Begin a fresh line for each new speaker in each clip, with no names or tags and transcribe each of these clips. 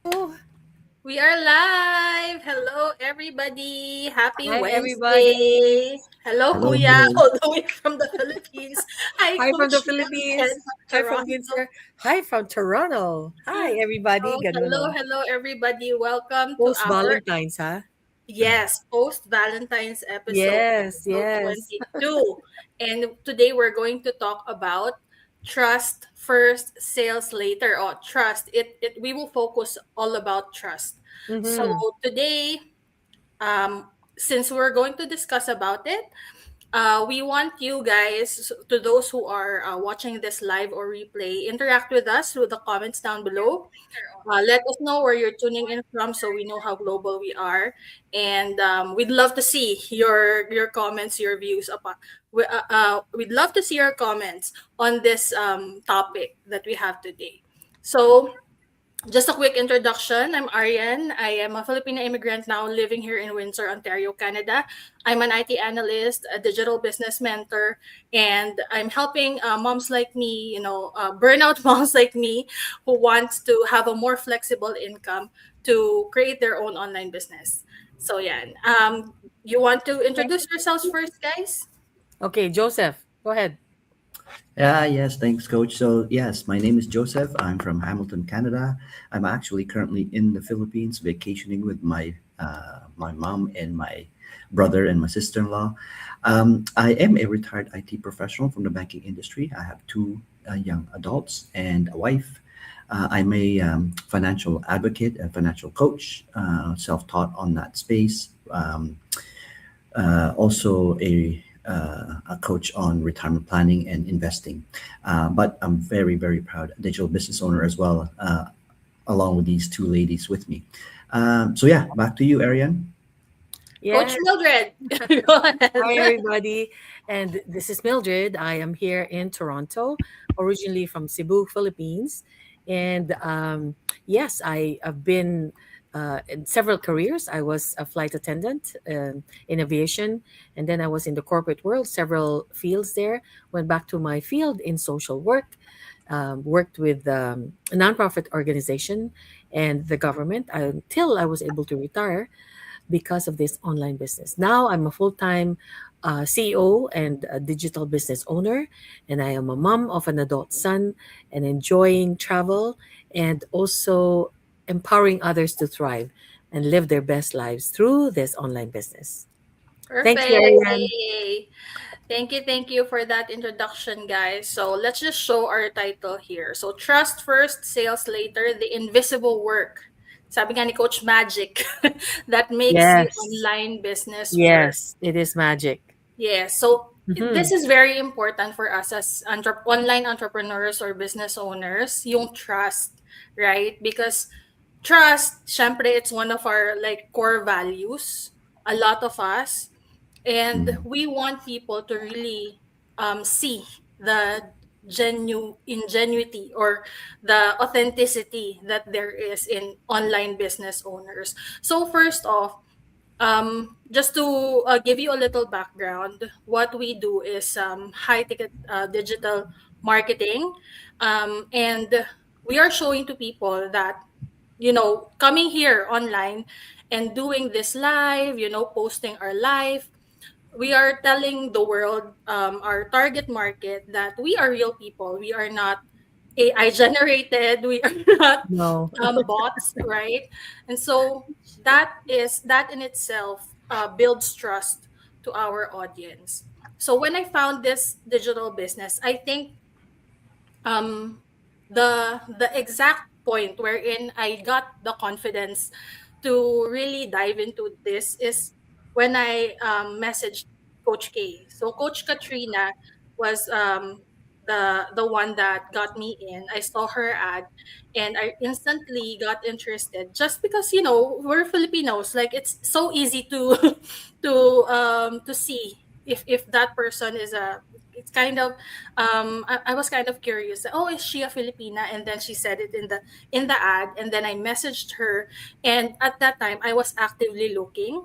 Oh,
We are live. Hello, everybody. Happy
hi everybody.
Wednesday. Hello,
Hello,
Kuya,
hello.
all the way from the Philippines. Hi,
Hi from the
Coach Mildred
Philippines.
from
Hi from
Toronto.
Windsor. Hi from Toronto. Hi everybody.
So,
Ganun,
hello,
no?
hello, everybody. Welcome to
Post
our,
Valentine's, ha?
post Valentine's episode,
Yes,
episode
yes.
22. And today we're going to talk about trust first, sales later. Oh, trust. We will focus all about trust. So,
Mm-hmm.
today, um, since we're going to discuss about it, we want you guys, to those who are watching this live or replay, interact with us through the comments down below. Let us know where you're tuning in from so we know how global we are. And we'd love to see your comments, your views. We'd love to see your comments on this topic that we have today. So, just a quick introduction. I'm Arian. I am a Filipino immigrant now living here in Windsor, Ontario, Canada. I'm an IT analyst, a digital business mentor, and I'm helping moms like me, burnout moms like me who wants to have a more flexible income to create their own online business. So, yeah. You want to introduce yourselves first, guys?
Okay, Joseph, go ahead.
Yes, thanks, Coach. So, yes, my name is Joseph. I'm from Hamilton, Canada. I'm actually currently in the Philippines vacationing with my mom and my brother and my sister-in-law. I am a retired IT professional from the banking industry. I have two young adults and a wife. I'm a financial advocate and financial coach, self-taught on that space. Also a coach on retirement planning and investing. But I'm very, very proud digital business owner as well, along with these two ladies with me. So yeah, back to you, Ariane.
Coach
Yes.
Mildred, go ahead.
Hi everybody. And this is Mildred. I am here in Toronto, originally from Cebu, Philippines. And yes, I have been in several careers. I was a flight attendant in aviation, and then I was in the corporate world, several fields there. Went back to my field in social work, worked with a nonprofit organization and the government until I was able to retire because of this online business. Now I'm a full time CEO and a digital business owner, and I am a mom of an adult son and enjoying travel and also empowering others to thrive and live their best lives through this online business. Thank you,
Perfect.
Ariane.
Yay. Thank you for that introduction, guys. So let's just show our title here. So trust first, sales later, the invisible work. Sabi nga ni Coach Magic, that makes the
Yes,
online business work.
yes, it is magic.
Yeah, so
Hmm.
this is very important for us as online entrepreneurs or business owners, yung trust, right? Because trust, syempre, it's one of our like core values. A lot of us, and
Mm.
we want people to really see the ingenuity or the authenticity that there is in online business owners. So first off, just to give you a little background, what we do is high ticket digital marketing, and we are showing to people that coming here online and doing this live, posting our life, we are telling the world, our target market, that we are real people. We are not AI generated. We are not
No.
bots, right? And so that in itself builds trust to our audience. So when I found this digital business, I think um, the exact point wherein I got the confidence to really dive into this is when I messaged Coach K. So Coach Katrina was the one that got me in. I saw her ad and I instantly got interested just because we're Filipinos. Like it's so easy to to see if that person is a it's kind of I was kind of curious. Oh, is she a Filipina? And then she said it in the ad, and then I messaged her. And at that time, I was actively looking,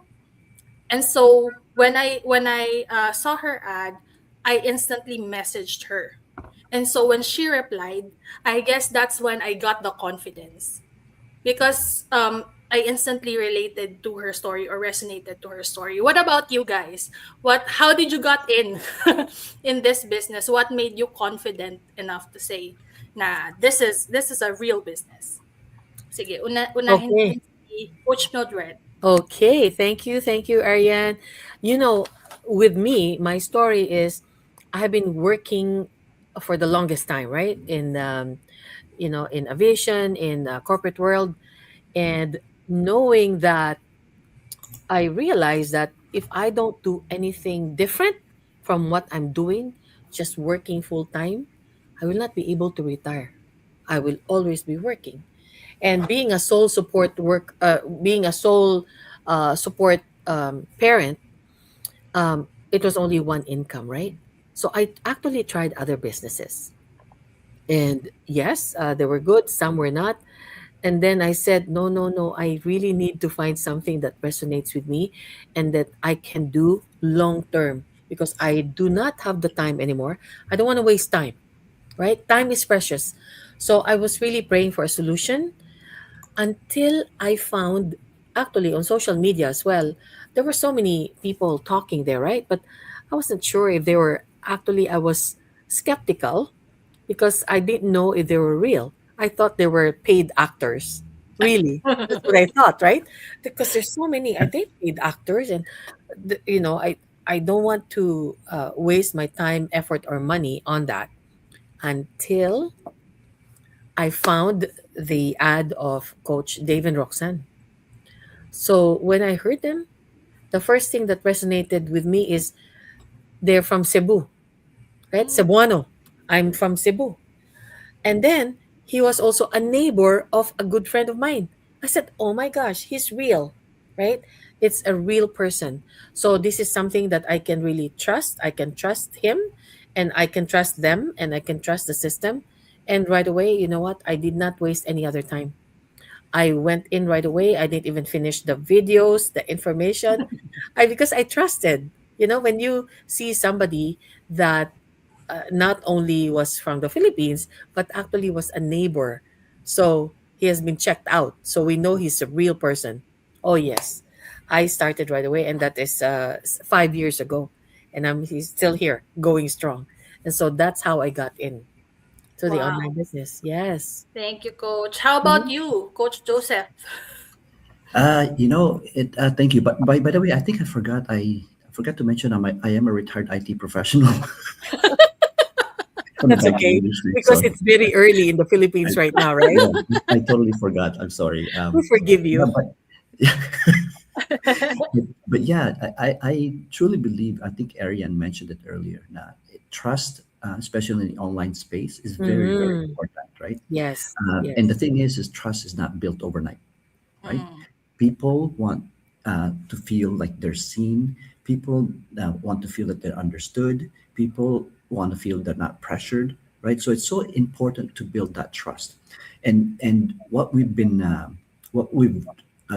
and so when I saw her ad, I instantly messaged her. And so when she replied, I guess that's when I got the confidence. because I instantly related to her story or resonated to her story. What about you guys? How did you got in in this business? What made you confident enough to say, "Nah, this is a real business." Sige, unahin
Okay.
natin si Coach Mildred.
Okay. Thank you, Ariane. You know, with me, my story is I have been working for the longest time, right? In aviation, in corporate world, and knowing that I realized that if I don't do anything different from what I'm doing, just working full time, I will not be able to retire. I will always be working. And being a sole support parent, it was only one income, right? So I actually tried other businesses, and yes, they were good. Some were not. And then I said, no, no, no, I really need to find something that resonates with me and that I can do long term because I do not have the time anymore. I don't want to waste time, right? Time is precious. So I was really praying for a solution until I found, actually on social media as well, there were so many people talking there, right? But I wasn't sure if they were actually, I was skeptical because I didn't know if they were real. I thought they were paid actors. Really, that's what I thought, right? Because there's so many, I think, paid actors, and I don't want to waste my time, effort, or money on that until I found the ad of Coach Dave and Roxanne. So when I heard them, the first thing that resonated with me is they're from Cebu, right? Cebuano. I'm from Cebu. And then he was also a neighbor of a good friend of mine. I said, oh my gosh, he's real, right? It's a real person. So this is something that I can really trust. I can trust him and I can trust them and I can trust the system. And right away, you know what? I did not waste any other time. I went in right away. I didn't even finish the videos, the information. Because I trusted. When you see somebody that not only was from the Philippines, but actually was a neighbor. So he has been checked out. So we know he's a real person. Oh, yes. I started right away, and that is 5 years ago. And he's still here, going strong. And so that's how I got in to the online
Wow.
business. Yes.
Thank you, Coach. How about
Mhm.
you, Coach Joseph?
Thank you. But by the way, I think I forgot to mention I am a retired IT professional from the
That's
banking
okay
industry.
because
So
it's very early in the Philippines right now, right?
yeah, I totally forgot. I'm sorry.
We forgive
Yeah,
you.
but but yeah, I truly believe. I think Ariane mentioned it earlier. Now, trust, especially in the online space, is very very
Hmm.
important, right?
Yes.
And the
Yes.
thing is trust is not built overnight, right?
Mm,
People want to feel like they're seen. People want to feel that they're understood. People want to feel they're not pressured, right? So it's so important to build that trust. And what we've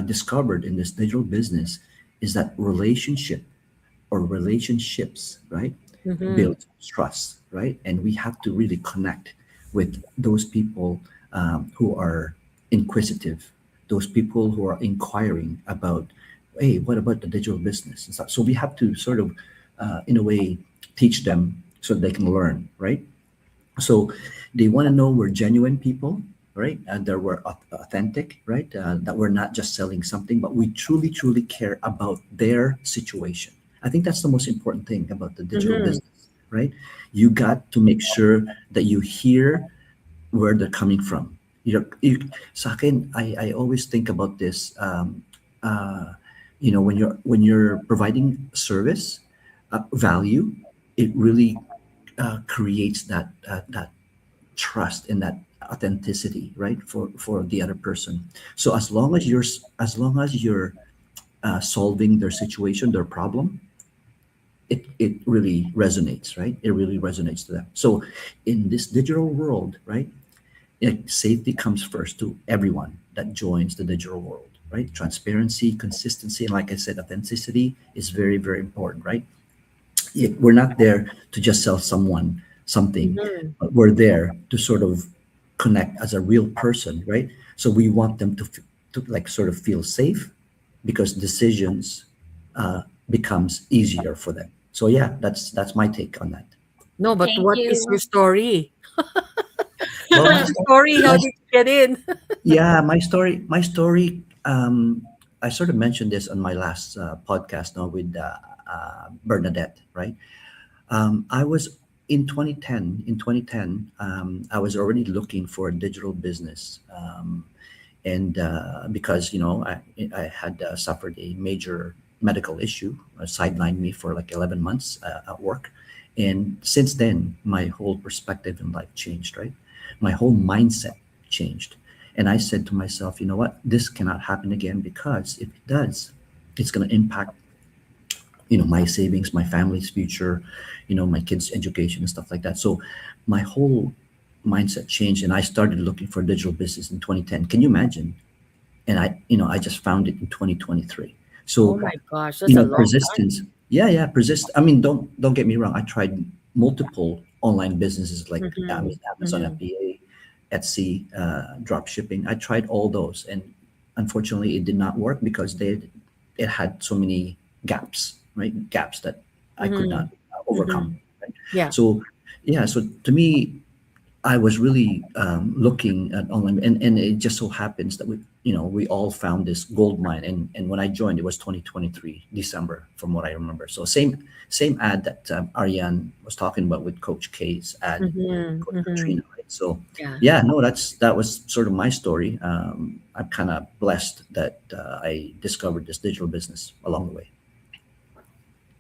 discovered in this digital business is that relationships, right,
Mm-hmm.
build trust, right? And we have to really connect with those people who are inquisitive, those people who are inquiring about, hey, what about the digital business and stuff. So we have to sort of, in a way, teach them so they can learn, right? So they want to know we're genuine people, right? And that we're authentic, right? That we're not just selling something, but we truly, truly care about their situation. I think that's the most important thing about the digital
Mm-hmm.
business, right? You got to make sure that you hear where they're coming from. Sa akin, I always think about this. When you're providing service, value, it really creates that trust and that authenticity, right, for the other person. So as long as you're solving their situation, their problem, it really resonates, right? It really resonates to them. So in this digital world, right, safety comes first to everyone that joins the digital world, right? Transparency, consistency, and like I said, authenticity is very very important, right? We're not there to just sell someone something,
Mm-hmm.
but we're there to sort of connect as a real person, right? So we want them to like sort of feel safe because decisions becomes easier for them. So yeah, that's my take on that.
No, but
Thank
what is your
you.
story?
Well,
What's your story? How
my
did you get in?
yeah, my story. I sort of mentioned this on my last podcast now with Bernadette, right? I was in 2010. In 2010, I was already looking for a digital business, and because I had suffered a major medical issue, sidelined me for like 11 months at work, and since then, my whole perspective in life changed. Right, my whole mindset changed, and I said to myself, you know what, this cannot happen again because if it does, it's going to impact my savings, my family's future, my kids education and stuff like that. So my whole mindset changed and I started looking for digital business in 2010. Can you imagine? And I just found it in 2023.
Oh
So
my gosh, that's a long time.
persistence. Yeah, persist. I mean, don't get me wrong, I tried multiple online businesses like
Mm-hmm.
Amazon
Mm-hmm.
FBA, Etsy, drop shipping. I tried all those, and unfortunately it did not work because it had so many gaps, right? Gaps that I could
Mm-hmm.
not overcome,
Mm-hmm.
right?
Yeah.
So yeah, so to me, I was really looking at online, and it just so happens that we all found this gold mine. And when I joined, it was 2023 December, from what I remember. So same ad that Ariane was talking about with Coach K's ad with
Mm-hmm.
Coach
Mm-hmm.
Katrina, right? So
Yeah.
yeah, no, that was sort of my story. I'm kind of blessed that I discovered this digital business along the way.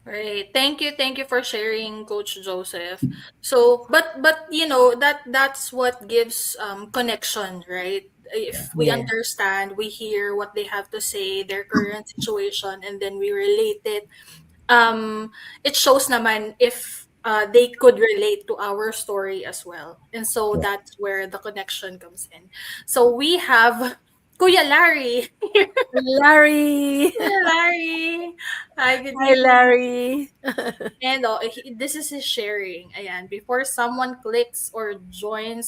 Right. Thank you for sharing, Coach Joseph. So, but that's what gives connection, right?
Yeah,
If we
Yeah.
understand, we hear what they have to say, their current situation, and then we relate it. It shows naman if they could relate to our story as well, and so
yeah.
that's where the connection comes in. So we have Kuya Larry.
Larry.
Kuya Larry. Hi, good
Hi,
evening.
Larry.
And this is his sharing. Ayan, before someone clicks or join,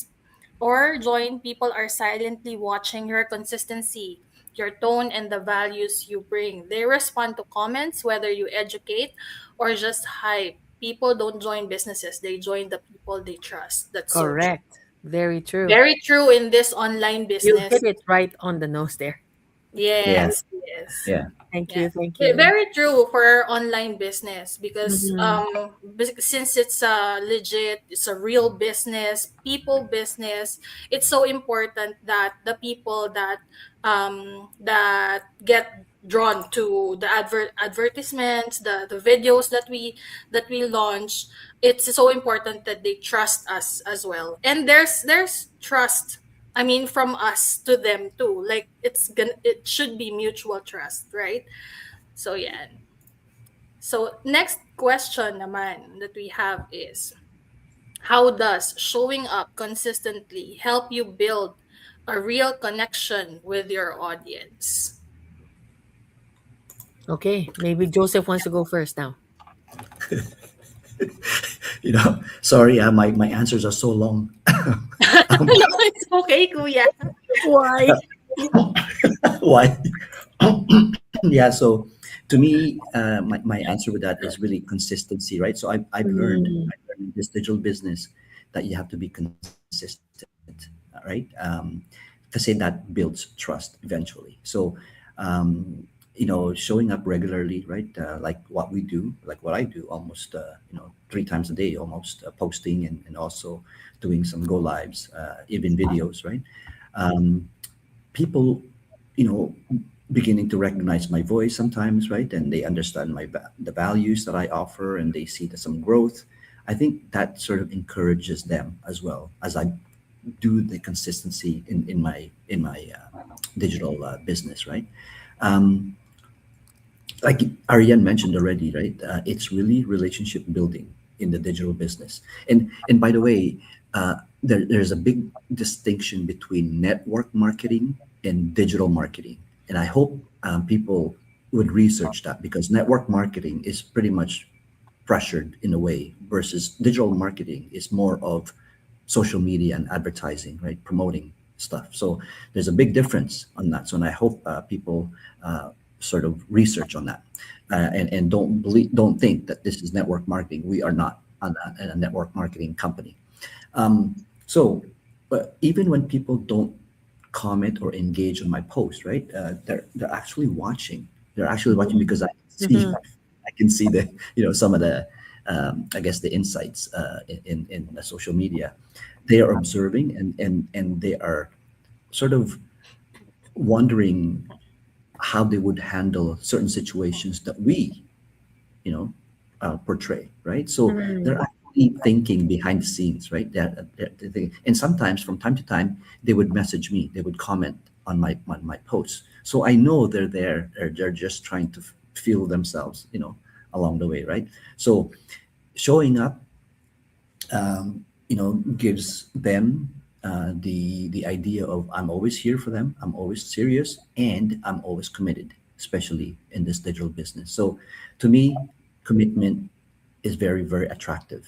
people are silently watching your consistency, your tone, and the values you bring. They respond to comments, whether you educate or just hype. People don't join businesses, they join the people they trust. That's so true.
Correct. Very true.
Very true in this online
You hit
business.
it right on the nose there.
Yeah,
Yes, yes.
yeah,
Thank
Yeah,
you. Thank you.
very true for online business because
Mm-hmm.
since it's a legit, it's a real business, people business. It's so important that the people that get drawn to the advertisements, the videos that we launch. It's so important that they trust us as well, and there's trust. I mean, from us to them too. Like it should be mutual trust, right? So yeah. So next question naman that we have is, how does showing up consistently help you build a real connection with your audience?
Okay. Maybe Joseph wants to go first now.
sorry, my answers are so long. Um,
No, it's okay, kuya.
Why?
why? Yeah, so to me, my answer with that is really consistency, right? So
Mm-hmm.
I've learned in this digital business that you have to be consistent, right? Because that builds trust eventually. So showing up regularly, right? Like what we do, like what I do, almost 3 times a day, almost posting and also doing some go lives, even videos, right? Um, People, you know, beginning to recognize my voice sometimes, right? And they understand the values that I offer, and they see some growth. I think that sort of encourages them as well as I do the consistency in my digital business, right? Um, like Ariane mentioned already, right? It's really relationship building in the digital business. And by the way, there's a big distinction between network marketing and digital marketing. And I hope people would research that because network marketing is pretty much pressured in a way versus digital marketing is more of social media and advertising, right? Promoting stuff. So there's a big difference on that. So, and I hope people sort of research on that, and don't think that this is network marketing. We are not a network marketing company. So, but even when people don't comment or engage on my post, right? They're actually watching. They're actually watching because I see
Mm-hmm.
I can see the some of the I guess the insights in the social media. They are observing and they are sort of wondering how they would handle certain situations that we portray, right? So they're
Mm-hmm.
actually thinking behind the scenes, right? And sometimes from time to time, they would message me, they would comment on my posts. So I know they're there, they're just trying to feel themselves, along the way, right? So showing up, gives them the idea of I'm always here for them, I'm always serious, and I'm always committed, especially in this digital business. So to me, commitment is very, very attractive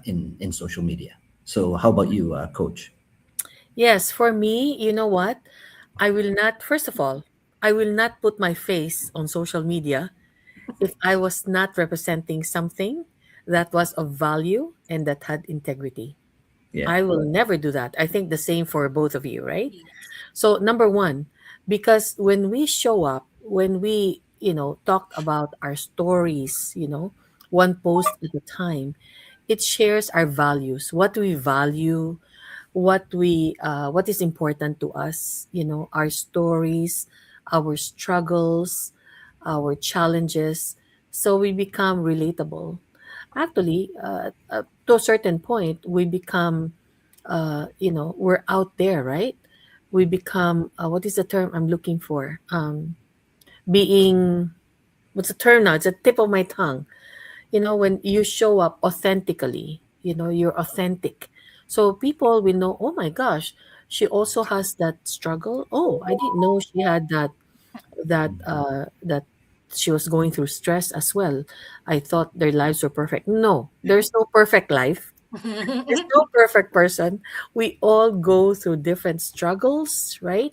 in social media. So how about you, Coach?
Yes, for me, you know what? I will not, first of all, I will not put my face on social media if I was not representing something that was of value and that had integrity.
Yeah.
I will never do that. I think the same for both of you, right?
Yes.
So, number one, because when we show up, when we, talk about our stories, one post at a time, it shares our values, what we value, what is important to us, our stories, our struggles, our challenges, so we become relatable. Actually, to a certain point we become, we're out there, right? We become, what is the term I'm looking for, being, what's the term now, it's a tip of my tongue. When you show up authentically, you're authentic. So people will know, oh my gosh, she also has that struggle. Oh, I didn't know she had that she was going through stress as well. I thought their lives were perfect. No, there's no perfect life. There's no perfect person. We all go through different struggles, right?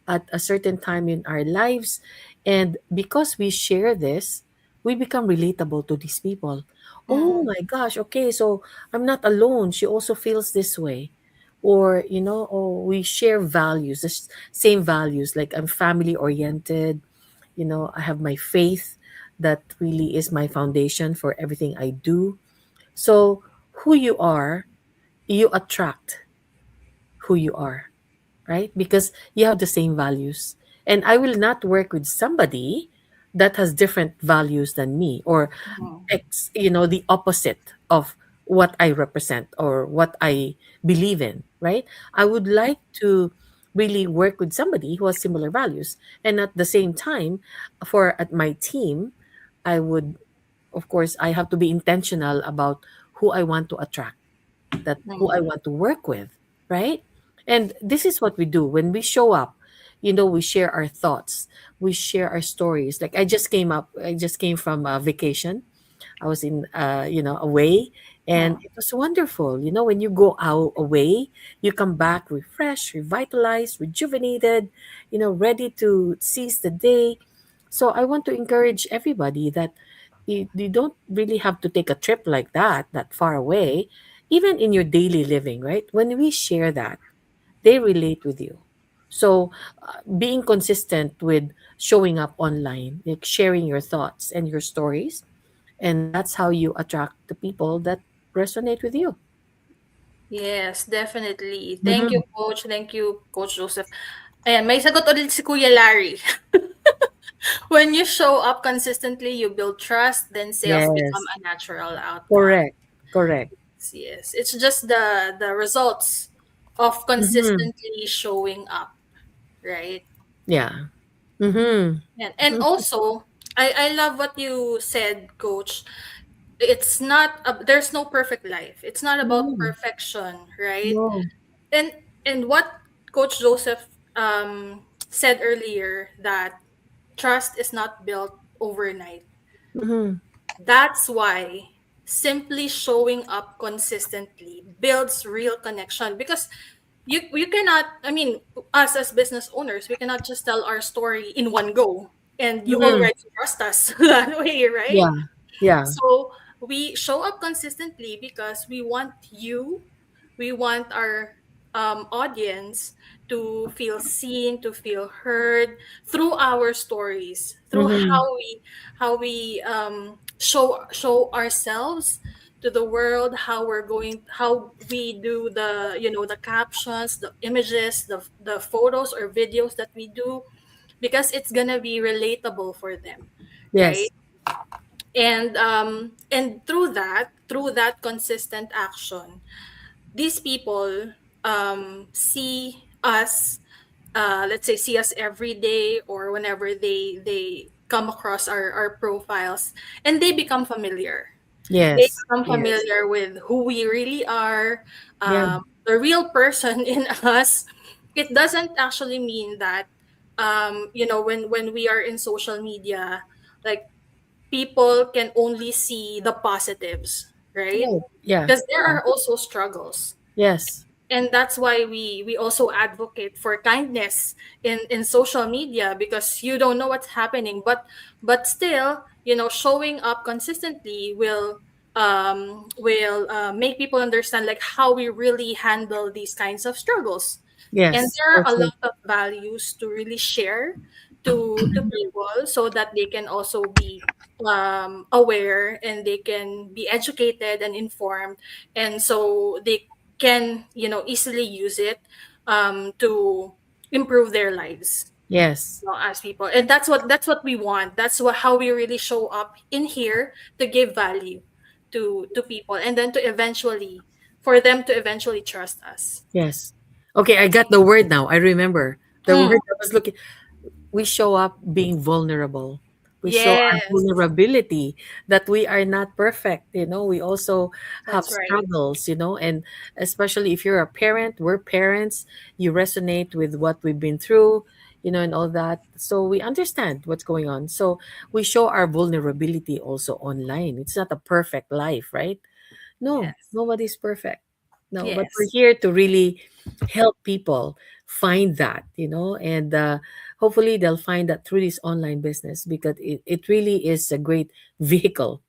At a certain time in our lives. And because we share this, we become relatable to these people. Oh
Mhm.
my gosh, okay, so I'm not alone. She also feels this way. Or, oh, we share values, the same values. Like I'm family oriented, I have my faith that really is my foundation for everything I do. So, who you are, you attract who you are, right? Because you have the same values. And I will not work with somebody that has different values than me, or
Mhm.
the opposite of what I represent or what I believe in, right? I would like to really work with somebody who has similar values. And at the same time, for at my team, I would, of course, I have to be intentional about who I want to attract, that who I
Mhm.
want to work with, right? And this is what we do when we show up. We share our thoughts, we share our stories. Like I just came from a vacation. I was in, away, and
Mhm.
it was wonderful. When you go out away, you come back refreshed, revitalized, rejuvenated, ready to seize the day. So I want to encourage everybody that you don't really have to take a trip like that far away, even in your daily living, right? When we share that, they relate with you. So, being consistent with showing up online, like sharing your thoughts and your stories, and that's how you attract the people that resonate with you.
Yes, definitely. Thank you,
Mhm.
Coach. Thank you, Coach Joseph. Ayan, may sagot ulit si Kuya Larry. When you show up consistently, you build trust, then sales become
Yes,
a natural outcome.
correct, correct.
Yes, it's just the results of
Hmm.
consistently showing up, right?
Yeah. Hmm.
And also, I love what you said, Coach. It's not there's no perfect life. It's not about
Hmm.
perfection, right?
No.
And what Coach Joseph said earlier, that trust is not built overnight.
Hmm.
That's why simply showing up consistently builds real connection, because you cannot, I mean, us as business owners, we cannot just tell our story in one go and you
Mhm.
already trust us that way, right?
Yeah. Yeah.
So we show up consistently because we want you, we want our audience to feel seen, to feel heard through our stories, through
Mhm.
how we show ourselves to the world, how we do the, you know, the captions, the images, the photos or videos that we do, because it's gonna be relatable for them, right?
Yes.
And through that consistent action, these people see us, let's say see us every day, or whenever they come across our profiles, and they become familiar, they
Yes.
become
Yes.
familiar with who we really are,
Yeah.
the real person in us. It doesn't actually mean that, you know, when we are in social media, like, people can only see the positives, right?
Right. Yeah.
Because there are also struggles.
Yes.
And that's why we also advocate for kindness in social media, because you don't know what's happening, but still, you know, showing up consistently will make people understand like how we really handle these kinds of struggles. And
Yes.
there are
So
a
true.
lot of values to really share to people, so that they can also be aware, and they can be educated and informed, and so they can, you know, easily use it to improve their lives,
Yes.
you know, as people. And that's what we want. That's what how we really show up in here, to give value to people, and then to eventually, for them to eventually trust us.
Yes. Okay, I got the word now. I remember the
Mm,
word I was looking. We show up being vulnerable. We show our
yes,
vulnerability that we are not perfect. We also have
that's right.
struggles, and especially if you're a parent, we're parents, you resonate with what we've been through, and all that. So we understand what's going on. So we show our vulnerability also online. It's not a perfect life, right? No,
Yes,
nobody's perfect. No, but we're
yes,
here to really help people find that, and hopefully they'll find that through this online business because it really is a great vehicle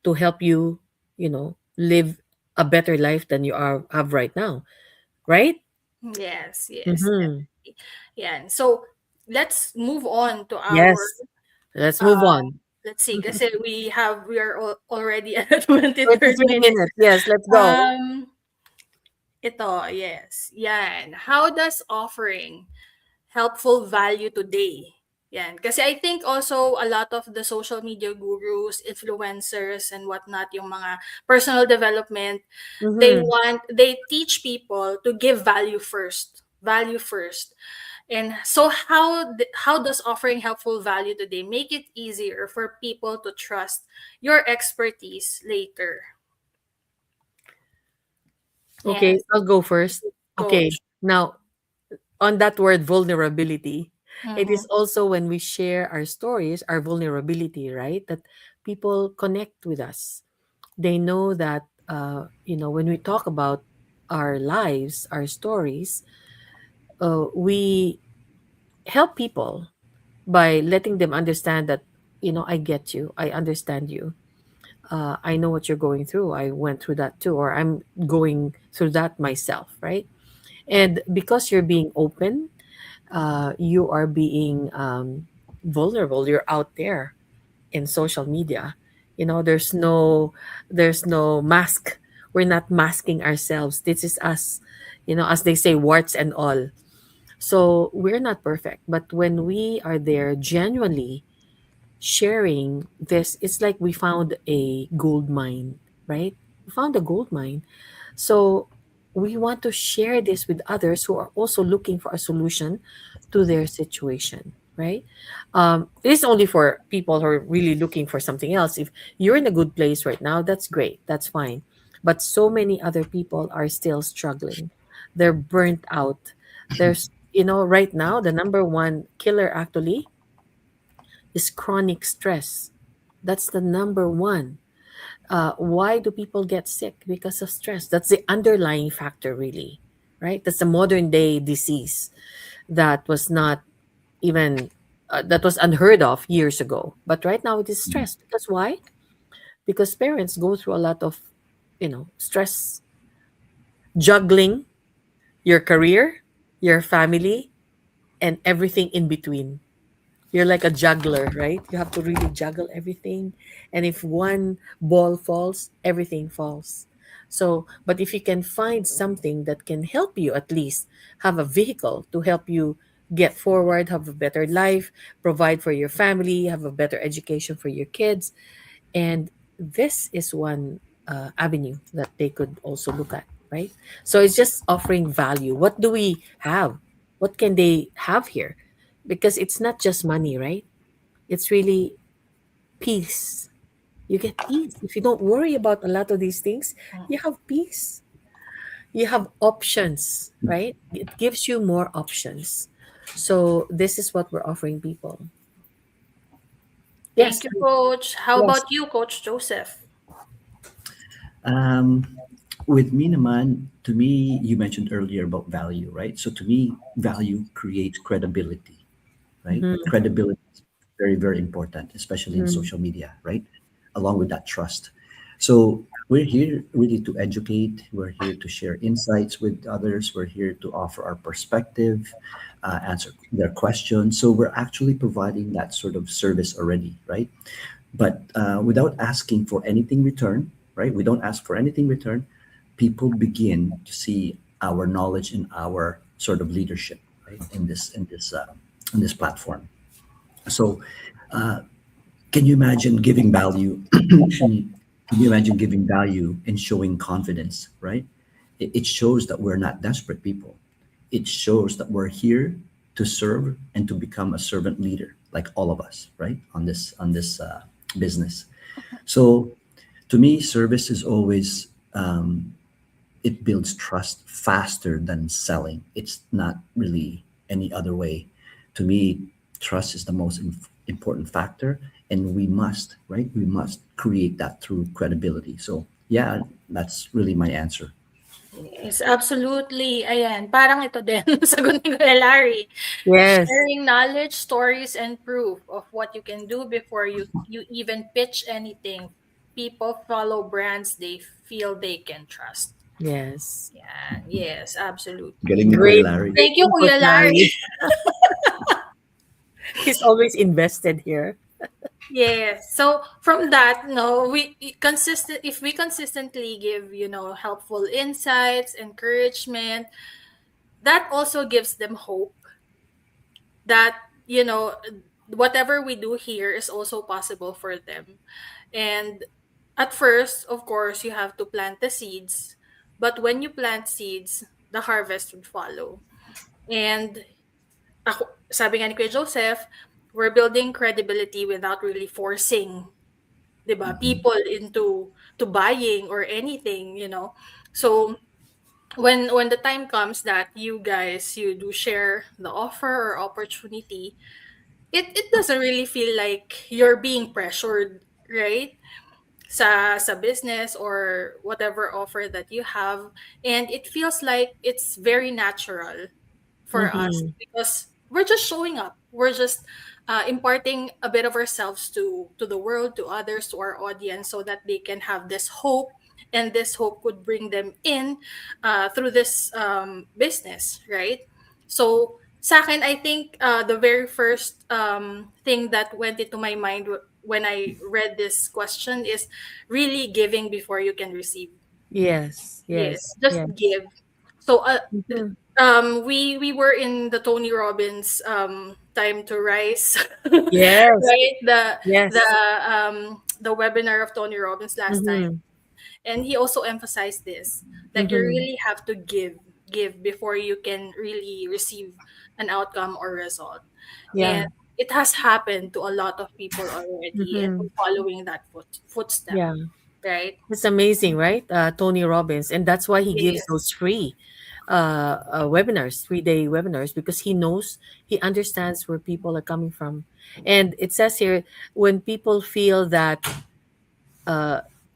to help you, live a better life than you have right now, right?
yes, yes,
Mm-hmm.
definitely. Yeah, and so let's move on to our
Yes. Let's move
uh
on.
let's see, kasi we are already at 23rd
23
minute.
minutes. Yes, let's go.
um Ito, yes. Yan. How does offering helpful value today? Yan. Kasi I think also a lot of the social media gurus, influencers, and whatnot, yung mga personal development,
Mm-hmm.
they teach people to give value first. Value first. And so how does offering helpful value today make it easier for people to trust your expertise later?
Okay,
Yes,
I'll go first. Okay,
coach.
now on that word vulnerability, it
Mm-hmm.
is also when we share our stories, our vulnerability, right? That people connect with us. They know that, when we talk about our lives, our stories, we help people by letting them understand that, I get you, I understand you. I know what you're going through. I went through that too, or I'm going through that myself, right? And because you're being open, you are being vulnerable, you're out there in social media, there's no mask. We're not masking ourselves. This is us, as they say, warts and all. So we're not perfect, but when we are there genuinely sharing this, it's like we found a gold mine, right? We found a gold mine. So we want to share this with others who are also looking for a solution to their situation, right? It is only for people who are really looking for something else. If you're in a good place right now, that's great, that's fine. But so many other people are still struggling. They're burnt out. There's, right now, the number one killer actually is chronic stress. That's the number one. Why do people get sick? Because of stress. That's the underlying factor, really, right? That's a modern day disease that was not even that was unheard of years ago. But right now it is stress. Because why? Because parents go through a lot of, stress, juggling your career, your family, and everything in between. You're like a juggler, right? You have to really juggle everything. And if one ball falls, everything falls. So, but if you can find something that can help you at least have a vehicle to help you get forward, have a better life, provide for your family, have a better education for your kids, and this is one avenue that they could also look at, right? So it's just offering value. What do we have? What can they have here? Because it's not just money, right? It's really peace. You get peace. If you don't worry about a lot of these things, you have peace. You have options, right? It gives you more options. So this is what we're offering people. Yes.
Thank you, Coach. How
Yes.
about you, Coach Joseph?
Um, with me naman, to me, you mentioned earlier about value, right? So to me, value creates credibility, right?
Mhm.
Credibility is very, very important, especially in
Mhm.
social media, right? Along with that trust. So we're here really to educate. We're here to share insights with others. We're here to offer our perspective, answer their questions. So we're actually providing that sort of service already, right? But without asking for anything return, right? We don't ask for anything return. People begin to see our knowledge and our sort of leadership, right? In this platform. So, can you imagine giving value? Can you imagine giving value and showing confidence, right? It shows that we're not desperate people. It shows that we're here to serve and to become a servant leader, like all of us, right? On this business. So, to me, service is always it builds trust faster than selling. It's not really any other way. To me, trust is the most important factor, and we must, right? We must create that through credibility. So, yeah, that's really my answer.
Yes, absolutely. Ayan, parang ito din, sagot ni Kuya Larry.
Yes.
Sharing knowledge, stories, and proof of what you can do before you even pitch anything. People follow brands they feel they can trust.
Yes.
Yeah, yes, absolutely.
Galing ni Kuya
Great,
Larry.
great
Thank you,
input,
Kuya Larry.
Larry. He's always invested here.
Yes. So from that, no, consistent if we consistently give, helpful insights, encouragement, that also gives them hope that, whatever we do here is also possible for them. And at first, of course, you have to plant the seeds, but when you plant seeds, the harvest would follow. And sabi nga ni Kuya Joseph, we're building credibility without really forcing, 'di ba,
Mhm.
people into to buying or anything. So when the time comes that you do share the offer or opportunity, it doesn't really feel like you're being pressured, right? Sa business or whatever offer that you have, and it feels like it's very natural for us
Mm-hmm.
because we're just showing up. We're just imparting a bit of ourselves to the world, to others, to our audience, so that they can have this hope, and this hope could bring them in through this business, right? So sa akin, I think the very first thing that went into my mind when I read this question is really giving before you can receive.
Yes.
Yes,
Yes.
just
Yes.
give. So
Mhm.
we were in the Tony Robbins time to rise,
Yes.
right? The
Yes.
the webinar of Tony Robbins last time,
Mm-hmm.
and he also emphasized this, that you
Mm-hmm.
really have to give before you can really receive an outcome or result. And
Yeah.
it has happened to a lot of people already, and
Mm-hmm.
we're following that footstep,
Yeah.
right?
It's amazing, right? Tony Robbins, and that's why he gives
Yes.
those free webinars, 3-day webinars, because he knows, he understands where people are coming from. And it says here, when people feel that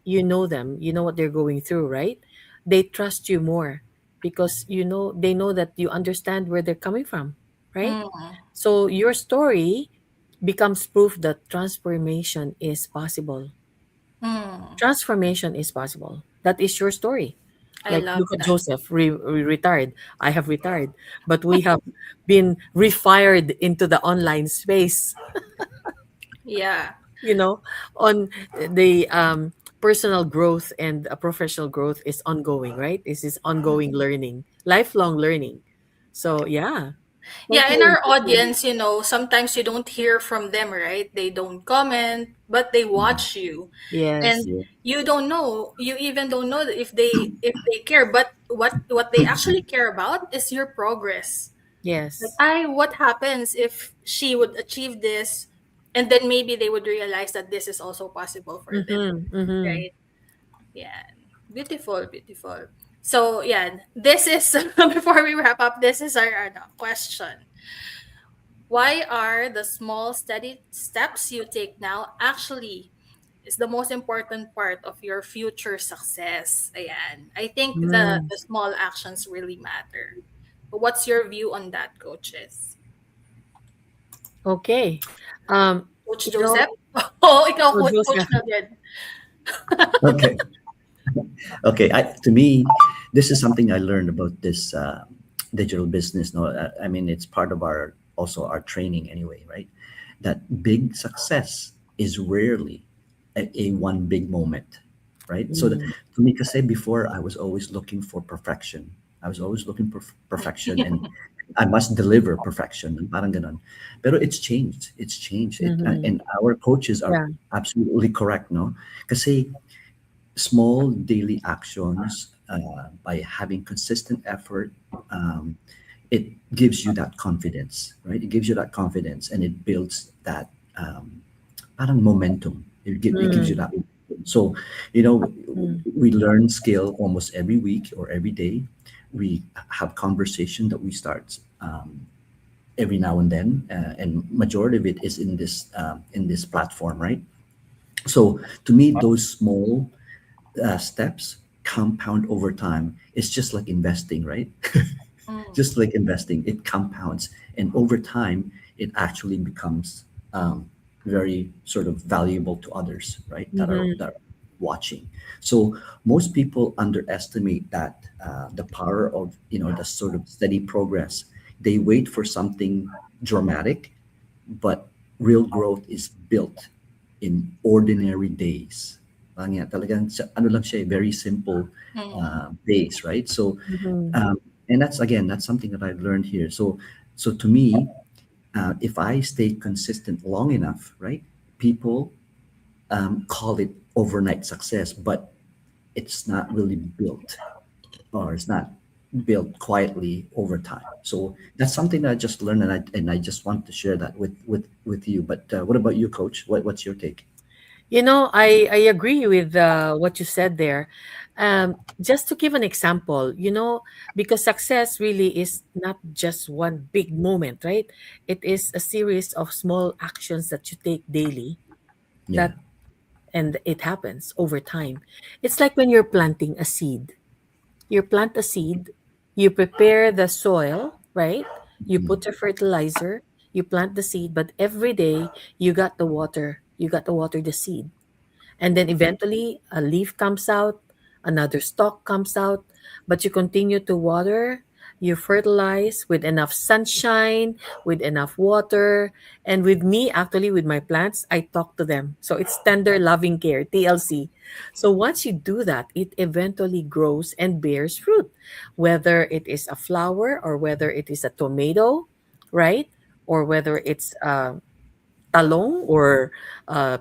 you know them, you know what they're going through, right? They trust you more because they know that you understand where they're coming from, right?
Mm,
So your story becomes proof that transformation is possible.
mm.
Transformation is possible. That is your story.
I
Like,
love
look at
that.
Joseph, retired. I have retired, but we have been refired into the online space.
Yeah.
You know, on the personal growth and professional growth is ongoing, right? This is ongoing learning, lifelong learning. So yeah,
Yeah,
totally
in our
agree with you.
audience, sometimes you don't hear from them, right? They don't comment, but they
Mhm.
watch you.
Yes,
And
Yeah.
you don't know, you even don't know that if they care, but what they actually care about is your progress. Like,
yes.
what happens if she would achieve this, and then maybe they would realize that this is also possible for them,
Mm-hmm, mm-hmm.
right? Yeah. Beautiful, beautiful. So, yeah, this is before we wrap up, this is our question. Why are the small, steady steps you take now actually is the most important part of your future success? Ayan. I think
Mm.
the small actions really matter. What's your view on that, coaches?
Okay. um
Coach
you know
Joseph? Oh, ikaw,
oh,
Coach
Joseph.
Mildred.
Okay. Okay. To me, this is something I learned about this digital business. No, I mean it's part of our also our training anyway, right? That big success is rarely a one big moment, right? So
Mm.
to me, because before I was always looking for perfection. I was always looking for perfection, and I must deliver perfection. Parang ganon. Pero it's changed. It's changed.
Mm-hmm.
And our coaches are
Yeah.
absolutely correct, no? Kasi small daily actions by having consistent effort, um, it gives you that confidence, right? It gives you that confidence, and it builds that parang momentum. It gives you
Mm.
that. So, you know,
Mm.
we learn skill almost every week or every day. We have conversation that we start every now and then, and majority of it is in this platform, right? So to me, those small steps compound over time. It's just like investing, right?
Mm,
Just like investing, it compounds, and over time, it actually becomes very sort of valuable to others, right?
Mm-hmm.
That are watching. So most people underestimate that the power of the sort of steady progress. They wait for something dramatic, but real growth is built in ordinary days. Parang yan, talagang ano lang siya, very simple
mm,
days, right? So,
Mm-hmm.
um, and that's again, that's something that I've learned here. So to me, if I stay consistent long enough, right, people call it overnight success, but it's not really built, or it's not built quietly over time. So that's something that I just learned, and I just want to share that with you. But what about you, Coach? What's your take?
I agree with what you said there. Just to give an example, because success really is not just one big moment, right? It is a series of small actions that you take daily,
Yeah.
that and it happens over time. It's like when you're planting a seed. You plant a seed, you prepare the soil, right? You
Mm.
put the fertilizer, you plant the seed, but every day you got to water the seed. And then eventually a leaf comes out, another stalk comes out, but you continue to water, you fertilize with enough sunshine, with enough water. And with me, actually, with my plants, I talk to them. So it's tender loving care, TLC. So once you do that, it eventually grows and bears fruit, whether it is a flower or whether it is a tomato, right? Or whether it's talong or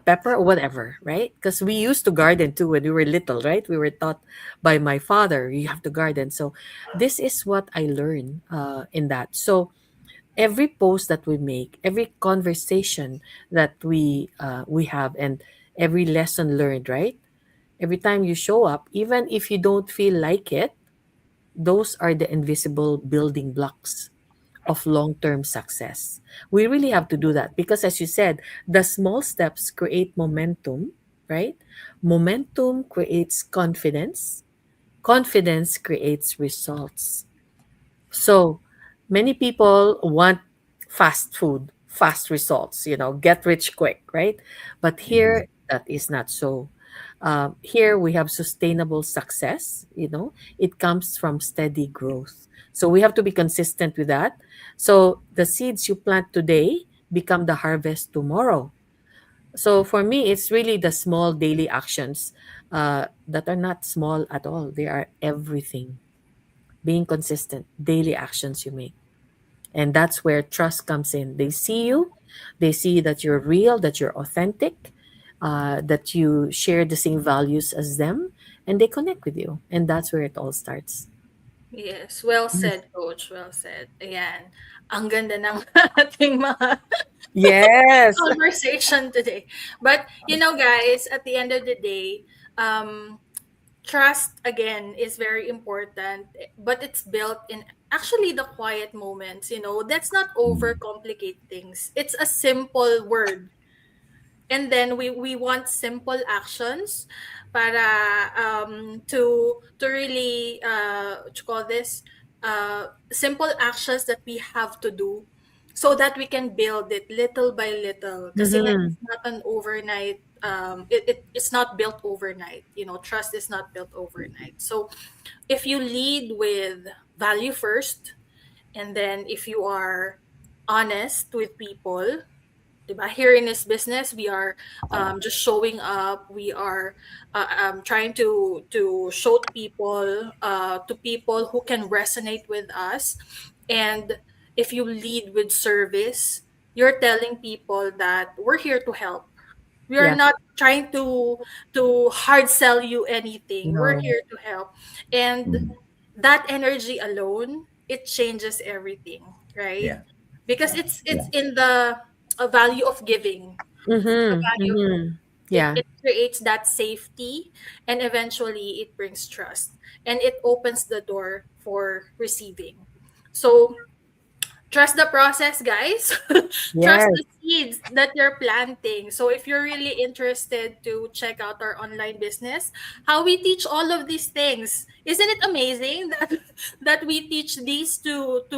pepper or whatever, right? Because we used to garden too when we were little, right? We were taught by my father, you have to garden. So this is what I learned in that. So every post that we make, every conversation that we have, and every lesson learned, right? Every time you show up, even if you don't feel like it, those are the invisible building blocks of long-term success. We really have to do that because, as you said, the small steps create momentum, right? Momentum creates confidence. Confidence creates results. So many people want fast food, fast results, get rich quick, right? But
Mhm.
here, that is not so. Here we have sustainable success, it comes from steady growth. So we have to be consistent with that. So the seeds you plant today become the harvest tomorrow. So for me, it's really the small daily actions that are not small at all. They are everything. Being consistent, daily actions you make. And that's where trust comes in. They see you, they see that you're real, that you're authentic, that you share the same values as them, and they connect with you. And that's where it all starts.
Yes, well
Yes.
said, coach. Well said. Ayan. Ang ganda ng ating mga
Yes.
conversation today. But, guys, at the end of the day, um, trust, again, is very important, but it's built in actually the quiet moments. Let's not
Mm.
overcomplicate things. It's a simple word, and then we want simple actions para to really what you call this, simple actions that we have to do so that we can build it little by little, kasi nga
Mm-hmm.
it's not an overnight, it's not built overnight. Trust is not built overnight. So if you lead with value first, and then if you are honest with people, diba? Here in this business, we are just showing up. We are trying to show to people who can resonate with us. And if you lead with service, you're telling people that we're here to help. We are
Yeah.
not trying to hard sell you anything. We're
No.
here to help. And
Mm.
that energy alone, it changes everything, right?
Yeah.
Because
Yeah.
it's
Yeah.
in the value of giving. It's the
Mm-hmm.
value of,
Mm-hmm.
it,
Yeah.
it creates that safety, and eventually it brings trust, and it opens the door for receiving. So trust the process, guys. Trust
Yes.
the seeds that you're planting. So if you're really interested to check out our online business, how we teach all of these things, isn't it amazing that that we teach these to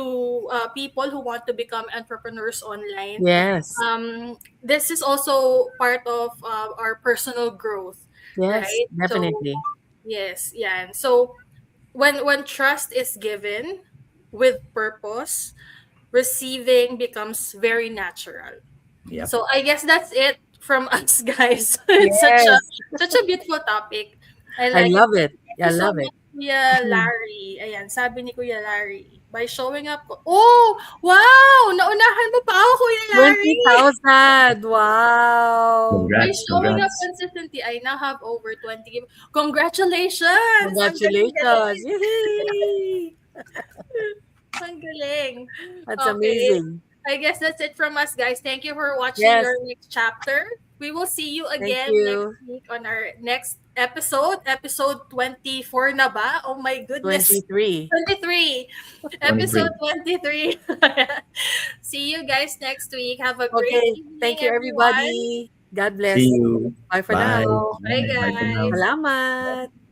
people who want to become entrepreneurs online?
Yes.
This is also part of our personal growth,
Yes.
right? So
Definitely.
yes, yeah. And so when trust is given with purpose, receiving becomes very natural.
Yep.
So I guess that's it from us, guys. It's
Yes.
such a beautiful topic. I
I
like it.
love it.
Thank
I
you so
love it.
much, Kuya Larry. Ayan, sabi ni Kuya Larry, by showing up ko. Oh, wow! Naunahan mo pa ako, Kuya Larry.
20,000. Wow.
By
Congrats.
showing up
Congrats.
consistently, I now have over 20. Congratulations! Ang
Congratulations.
galing-galing.
Yay.
Ang galing.
That's
Okay.
amazing.
I guess that's it from us, guys. Thank you for watching
Yes.
our next chapter. We will see you
Thank
again next
you.
week on our next episode. Episode 24 na ba? Oh my goodness.
23.
23. Episode
23.
23. See you guys next week. Have a great
Okay.
evening,
Thank you,
everyone.
everybody. God
See
bless.
you.
Bye for
Bye.
now.
Bye,
Bye for now.
guys.
Salamat.